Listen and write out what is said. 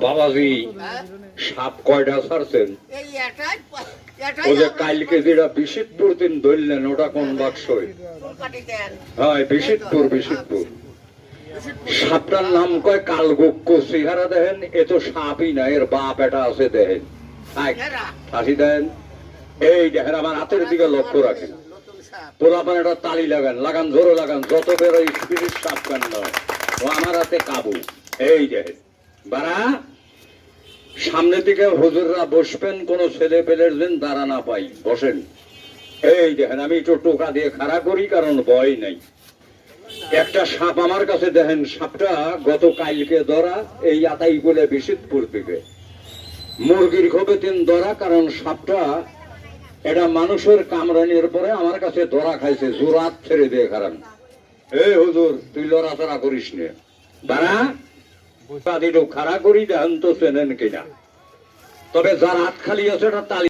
বাবাজি সাপ কয়টা ছাড়ছেন? ওই যে কালকে যেটা বিশিতপুর দিন ধরলেন ওটা কোন বাক্সই? হ্যাঁ বিশিতপুর। সাপটার নাম কয় কালগুক্ষ। চেহারা দেখেন, এ তো সাপই না, এর বাপ এটা আছে দেখেন। হাসি দেন, এই দেখেন আমার হাতের দিকে লক্ষ্য রাখেন। পোলাপান একটা তালি লাগান জোরে লাগান, যত বেরো স্পিরিট সাপ কেন নয়, ও আমার হাতে কাবু। এই দেখেন বাড়া, সামনের দিকে হুজুররা বসবেন, কোন ছেলে পেলের যেন দাঁড়া না পাই, বসেন। এই দেখেন আমি একটু টোকা দিয়ে খাড়া করি, কারণ ভয় নাই। একটা সাপ আমার কাছে দেখেন, সাপটা গত কালকে ধরা, এই আতাই বলে বিশিতপুর থেকে মুরগির খোপে তিন ধরা, কারণ সাপটা এটা মানুষের কামড়ানির পরে আমার কাছে ধরা খাইছে, জোরাত ছেড়ে দিয়ে খারাপ। এই হুজুর তুই লড়াচড়া করিস নে বাড়া, খাড়া করি দেখেন তো চেনেন কিনা। তবে যার হাত খালি আছে এটা তালি